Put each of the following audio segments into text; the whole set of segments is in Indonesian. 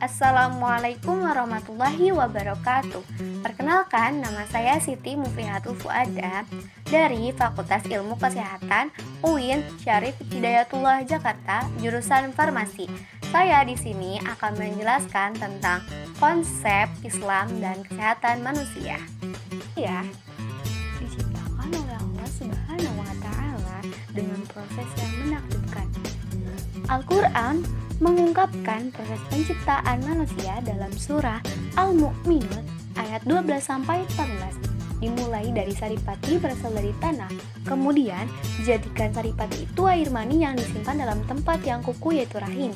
Assalamualaikum warahmatullahi wabarakatuh. Perkenalkan, nama saya Siti Muflihatul Fuada dari Fakultas Ilmu Kesehatan UIN Syarif Hidayatullah Jakarta, jurusan Farmasi. Saya di sini akan menjelaskan tentang konsep Islam dan kesehatan manusia. Ya, diciptakan oleh Allah Subhanahu wa taala dengan proses yang menakjubkan. Al-Qur'an mengungkapkan proses penciptaan manusia dalam surah Al-Mu'minun ayat 12-14. Dimulai dari saripati berasal dari tanah, kemudian dijadikan saripati itu air mani yang disimpan dalam tempat yang kuku yaitu rahim.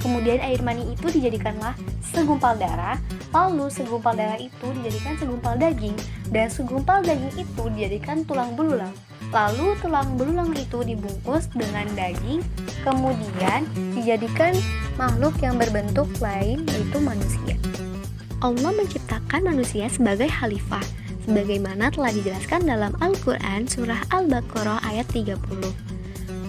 Kemudian air mani itu dijadikanlah segumpal darah, lalu segumpal darah itu dijadikan segumpal daging, dan segumpal daging itu dijadikan tulang belulang. Lalu tulang belulang itu dibungkus dengan daging, kemudian dijadikan makhluk yang berbentuk lain yaitu manusia. Allah menciptakan manusia sebagai khalifah, sebagaimana telah dijelaskan dalam Al-Quran surah Al-Baqarah ayat 30.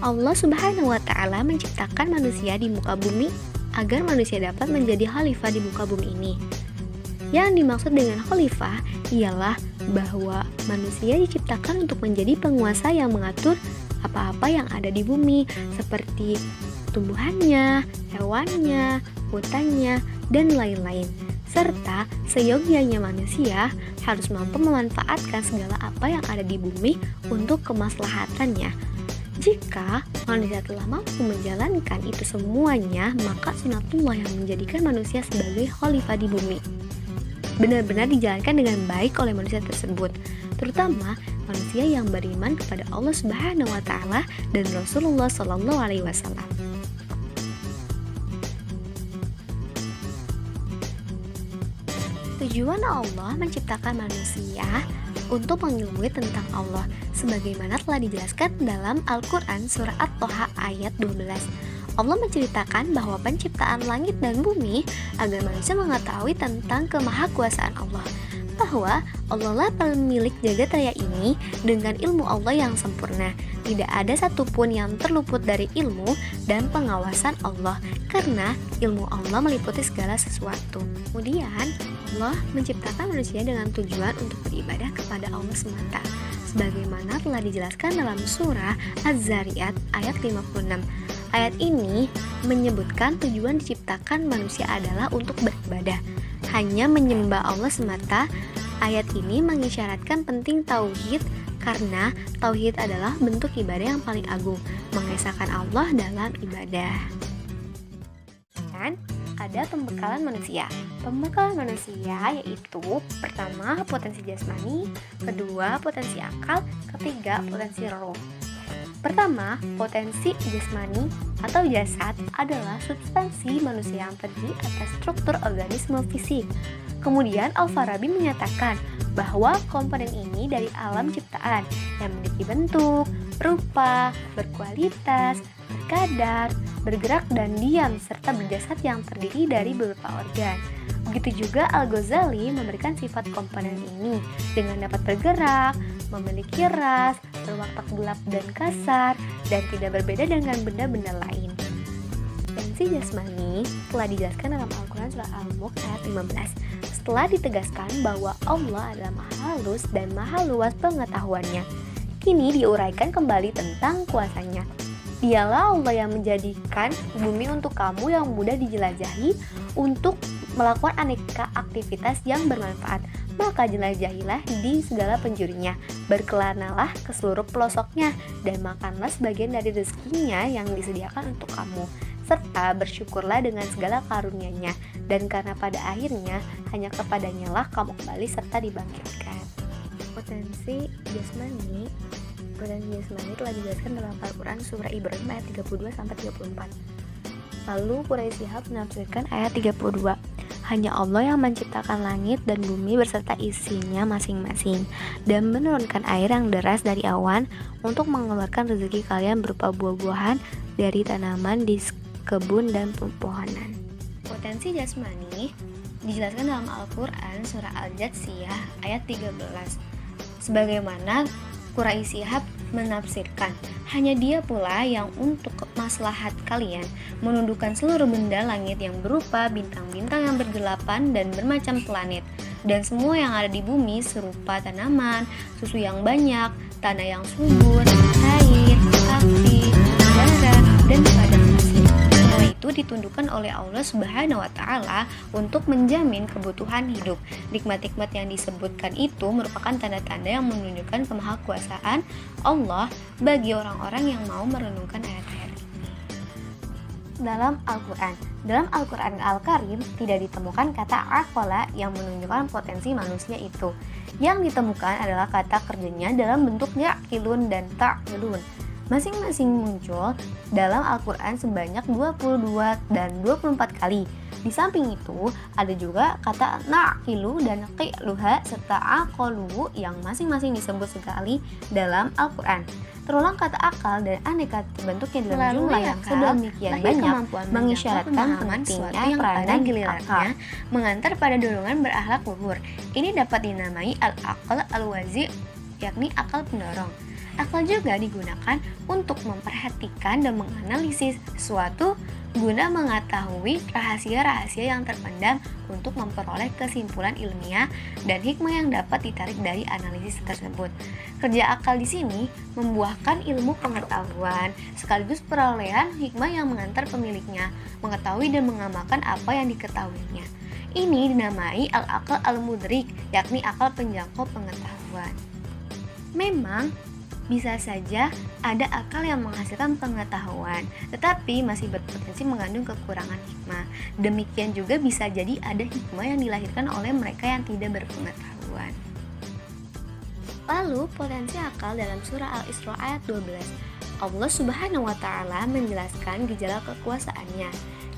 Allah Subhanahu wa ta'ala menciptakan manusia di muka bumi agar manusia dapat menjadi khalifah di muka bumi ini. Yang dimaksud dengan khalifah ialah bahwa manusia diciptakan untuk menjadi penguasa yang mengatur apa-apa yang ada di bumi, seperti tumbuhannya, hewannya, hutannya, dan lain-lain. Serta seyogianya manusia harus mampu memanfaatkan segala apa yang ada di bumi untuk kemaslahatannya. Jika manusia telah mampu menjalankan itu semuanya, maka sunatullah yang menjadikan manusia sebagai khalifah di bumi benar-benar dijalankan dengan baik oleh manusia tersebut, terutama manusia yang beriman kepada Allah Subhanahu wa taala dan Rasulullah sallallahu alaihi wasallam. Tujuan Allah menciptakan manusia untuk mengilmui tentang Allah, sebagaimana telah dijelaskan dalam Al-Quran surah At-Toha ayat 12. Allah menceritakan bahwa penciptaan langit dan bumi agar manusia mengetahui tentang kemahakuasaan Allah, bahwa Allah lah pemilik jagat raya ini dengan ilmu Allah yang sempurna. Tidak ada satupun yang terluput dari ilmu dan pengawasan Allah, karena ilmu Allah meliputi segala sesuatu. Kemudian Allah menciptakan manusia dengan tujuan untuk beribadah kepada Allah semata, sebagaimana telah dijelaskan dalam surah Az-Zariyat ayat 56. Ayat ini menyebutkan tujuan diciptakan manusia adalah untuk beribadah, hanya menyembah Allah semata. Ayat ini mengisyaratkan penting tauhid, karena tauhid adalah bentuk ibadah yang paling agung, mengesahkan Allah dalam ibadah. Dan ada pembekalan manusia. Pembekalan manusia yaitu pertama potensi jasmani, kedua potensi akal, ketiga potensi roh. Pertama, potensi jasmani atau jasad adalah substansi manusia yang terdiri atas struktur organisme fisik. Kemudian Al-Farabi menyatakan bahwa komponen ini dari alam ciptaan yang memiliki bentuk, rupa, berkualitas, berkadar, bergerak dan diam, serta berjasad yang terdiri dari beberapa organ. Begitu juga Al-Ghazali memberikan sifat komponen ini dengan dapat bergerak, memiliki ras, berwatak gelap dan kasar, dan tidak berbeda dengan benda-benda lain. Potensi jasmani telah dijelaskan dalam Al-Quran surah Al-Mulk ayat 15. Setelah ditegaskan bahwa Allah adalah maha halus dan maha luas pengetahuannya, kini diuraikan kembali tentang kuasanya. Dialah Allah yang menjadikan bumi untuk kamu yang mudah dijelajahi untuk melakukan aneka aktivitas yang bermanfaat. Maka jelajahilah di segala penjurinya, berkelanalah ke seluruh pelosoknya, dan makanlah sebagian dari rezekinya yang disediakan untuk kamu, serta bersyukurlah dengan segala karunia-Nya, dan karena pada akhirnya hanya kepadanya lah kamu kembali serta dibangkitkan. Potensi jasmani telah dijelaskan dalam Al-Quran surah Ibrahim ayat 32-34. Lalu Quraisy Shihab menafsirkan ayat 32. Hanya Allah yang menciptakan langit dan bumi beserta isinya masing-masing, dan menurunkan air yang deras dari awan untuk mengeluarkan rezeki kalian berupa buah-buahan dari tanaman di kebun dan pepohonan. Potensi jasmani dijelaskan dalam Al-Quran surah Al-Jathiyah ayat 13. Sebagaimana Quraisy Shihab menafsirkan, hanya Dia pula yang untuk maslahat kalian menundukkan seluruh benda langit yang berupa bintang-bintang yang bergelapan dan bermacam planet, dan semua yang ada di bumi serupa tanaman, susu yang banyak, tanah yang subur, air, api, udara, dan padang pasir. Semua itu ditundukkan oleh Allah Subhanahu wa Ta'ala untuk menjamin kebutuhan hidup. Nikmat-nikmat yang disebutkan itu merupakan tanda-tanda yang menunjukkan kemahakuasaan Allah bagi orang-orang yang mau merenungkan ayat-ayat ini. Dalam Al-Quran Al-Karim tidak ditemukan kata aqala yang menunjukkan potensi manusia itu. Yang ditemukan adalah kata kerjanya dalam bentuk ya'qilun dan ta'qilun. Masing-masing muncul dalam Al-Quran sebanyak 22 dan 24 kali. Di samping itu, ada juga kata na'qilu dan qi'luha serta aqalu yang masing-masing disebut sekali dalam Al-Quran. Terulang kata akal dan aneka bentuknya dalam jumlah yang sedemikian banyak mengisyaratkan pentingnya peranan gilirannya mengantar pada dorongan berakhlak luhur. Ini dapat dinamai al-aqal al-wazi, yakni akal pendorong. Akal juga digunakan untuk memperhatikan dan menganalisis sesuatu guna mengetahui rahasia-rahasia yang terpendam untuk memperoleh kesimpulan ilmiah dan hikmah yang dapat ditarik dari analisis tersebut. Kerja akal di sini membuahkan ilmu pengetahuan sekaligus perolehan hikmah yang mengantar pemiliknya mengetahui dan mengamalkan apa yang diketahuinya. Ini dinamai al-aqal al-mudrik, yakni akal penjangkau pengetahuan. Memang bisa saja ada akal yang menghasilkan pengetahuan, tetapi masih berpotensi mengandung kekurangan hikmah. Demikian juga bisa jadi ada hikmah yang dilahirkan oleh mereka yang tidak berpengetahuan. Lalu, potensi akal dalam surah Al-Isra ayat 12. Allah Subhanahu wa Ta'ala menjelaskan gejala kekuasaannya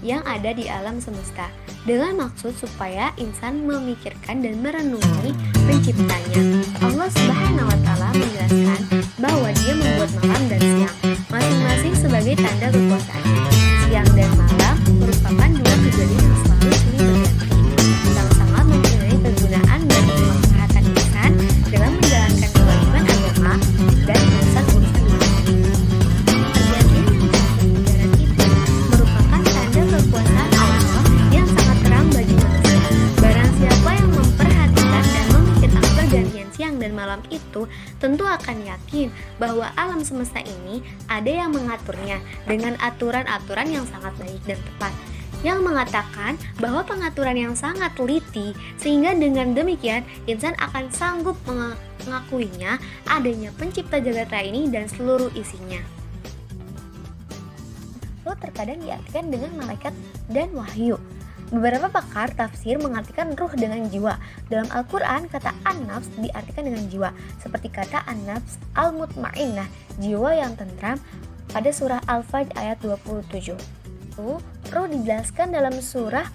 yang ada di alam semesta dengan maksud supaya insan memikirkan dan merenungi penciptanya. Allah Subhanahu wa Ta'ala menjelaskan bahwa Dia membuat malam dan siang masing-masing sebagai tanda kekuasaannya. Siang dan malam merupakan dua kejadian yang selalu silih berganti, sama-sama mempunyai kegunaan dan kemanfaatan insan dalam menjalankan kewajiban agama dan urusan-urusan dunia. Perjanjian yang itu merupakan tanda kekuasaan Allah yang sangat terang bagi manusia. Barang siapa yang memperhatikan dan memikirkan pergantian siang dan malam itu tentu akan yakin bahwa alam semesta ini ada yang mengaturnya dengan aturan-aturan yang sangat baik dan tepat, yang mengatakan bahwa pengaturan yang sangat teliti sehingga dengan demikian insan akan sanggup mengakuinya adanya pencipta jagat raya ini dan seluruh isinya. Lalu terkadang diartikan dengan malaikat dan wahyu. Beberapa pakar tafsir mengartikan ruh dengan jiwa. Dalam Al-Quran, kata an-nafs diartikan dengan jiwa, seperti kata an-nafs al-mutmainnah, jiwa yang tentram, pada surah Al-Fajr ayat 27. Ruh dijelaskan dalam surah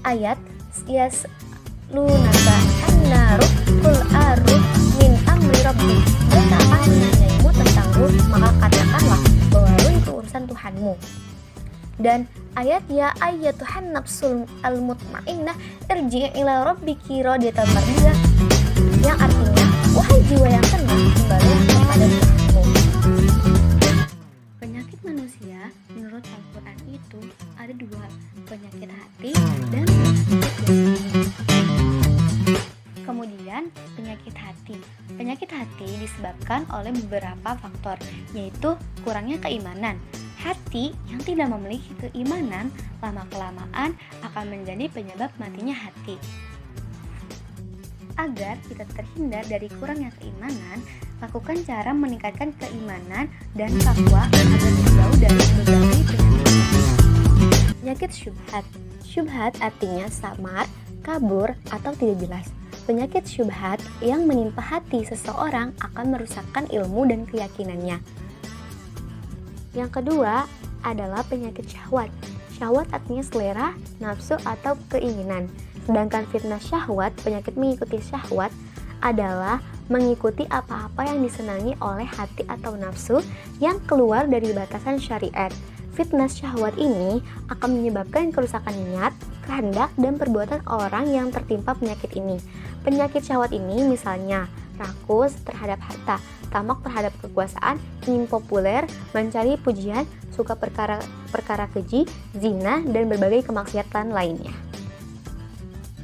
ayat yaslunaka an-naruh qul aruh min amri rabbi. Mereka akan menanyaimu tentang ruh, maka katakanlah bahwa ruh itu urusan Tuhanmu. Dan ayat ya ayyatuhan nafsul al-mutmainnah irji' ila rabbiki radiyatan mardiyah, yang artinya wahai jiwa yang tenang, kembalilah kepada Tuhanmu. Penyakit manusia menurut Al-Quran itu ada dua, penyakit hati dan penyakit jasmani. Kemudian penyakit hati. Penyakit hati disebabkan oleh beberapa faktor, yaitu kurangnya keimanan. Hati yang tidak memiliki keimanan lama-kelamaan akan menjadi penyebab matinya hati. Agar kita terhindar dari kurangnya keimanan, lakukan cara meningkatkan keimanan dan takwa agar terjauh dari berbagai penyakit. Penyakit syubhat. Syubhat artinya samar, kabur, atau tidak jelas. Penyakit syubhat yang menimpa hati seseorang akan merusakkan ilmu dan keyakinannya. Yang kedua adalah penyakit syahwat. Syahwat artinya selera, nafsu, atau keinginan. Sedangkan fitnah syahwat, penyakit mengikuti syahwat, adalah mengikuti apa-apa yang disenangi oleh hati atau nafsu yang keluar dari batasan syariat. Fitnah syahwat ini akan menyebabkan kerusakan niat, kehendak, dan perbuatan orang yang tertimpa penyakit ini. Penyakit syahwat ini misalnya rakus terhadap harta, tamak terhadap kekuasaan, ingin populer, mencari pujian, suka perkara keji, zina, dan berbagai kemaksiatan lainnya.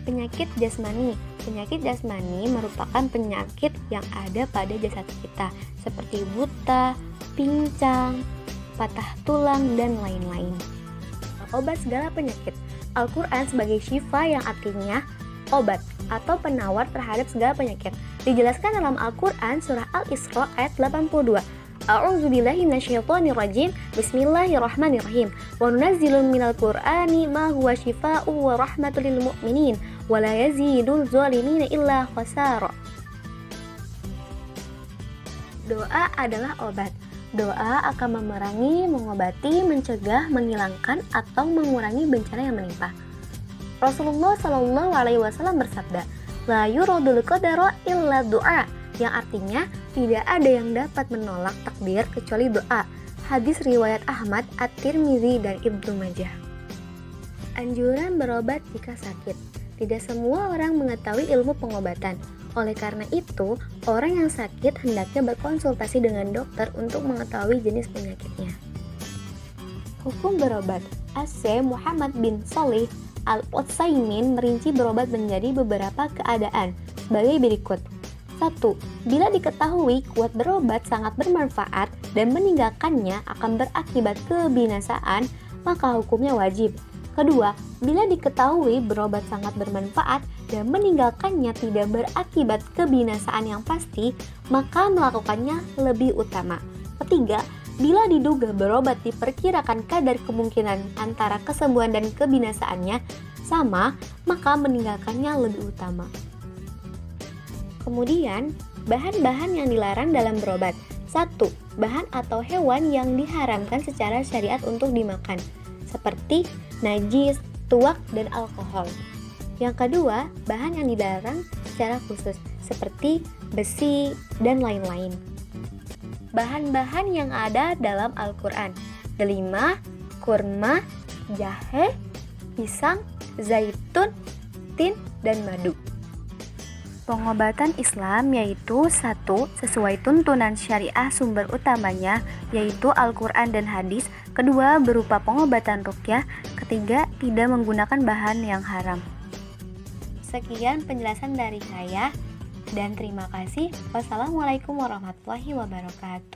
Penyakit jasmani. Penyakit jasmani merupakan penyakit yang ada pada jasad kita, seperti buta, pincang, patah tulang, dan lain-lain. Obat segala penyakit. Al-Quran sebagai syifa yang artinya obat atau penawar terhadap segala penyakit. Dijelaskan dalam Al-Quran surah Al-Isra ayat 82. A'udzubillahi minasyaitonirrajim. Bismillahirrahmanirrahim. Wa nunazzilu minal Qur'ani ma huwa syifaa'un wa rahmatul lil mu'minin wa la yazidul zalimina illa khasara. Doa adalah obat. Doa akan memerangi, mengobati, mencegah, menghilangkan atau mengurangi bencana yang menimpa. Rasulullah Shallallahu Alaihi Wasallam bersabda, "La yuradul qadara illa doa," yang artinya tidak ada yang dapat menolak takdir kecuali doa. Hadis riwayat Ahmad, At-Tirmidzi, dan Ibnu Majah. Anjuran berobat jika sakit. Tidak semua orang mengetahui ilmu pengobatan. Oleh karena itu, orang yang sakit hendaknya berkonsultasi dengan dokter untuk mengetahui jenis penyakitnya. Hukum berobat. Asy Muhammad bin Shalih Al-Utsaimin merinci berobat menjadi beberapa keadaan sebagai berikut. 1. Bila diketahui kuat berobat sangat bermanfaat dan meninggalkannya akan berakibat kebinasaan, maka hukumnya wajib. Kedua, bila diketahui berobat sangat bermanfaat dan meninggalkannya tidak berakibat kebinasaan yang pasti, maka melakukannya lebih utama. Ketiga, bila diduga berobat diperkirakan kadar kemungkinan antara kesembuhan dan kebinasaannya sama, maka meninggalkannya lebih utama. Kemudian, bahan-bahan yang dilarang dalam berobat. 1. Bahan atau hewan yang diharamkan secara syariat untuk dimakan, seperti najis, tuak, dan alkohol. Yang kedua, bahan yang dilarang secara khusus, seperti besi, dan lain-lain. Bahan-bahan yang ada dalam Al-Quran. Delima, kurma, jahe, pisang, zaitun, tin, dan madu. Pengobatan Islam yaitu 1. Sesuai tuntunan syariah sumber utamanya yaitu Al-Quran dan hadis. Kedua, berupa pengobatan ruqyah. Ketiga, tidak menggunakan bahan yang haram. Sekian penjelasan dari saya dan terima kasih. Wassalamualaikum warahmatullahi wabarakatuh.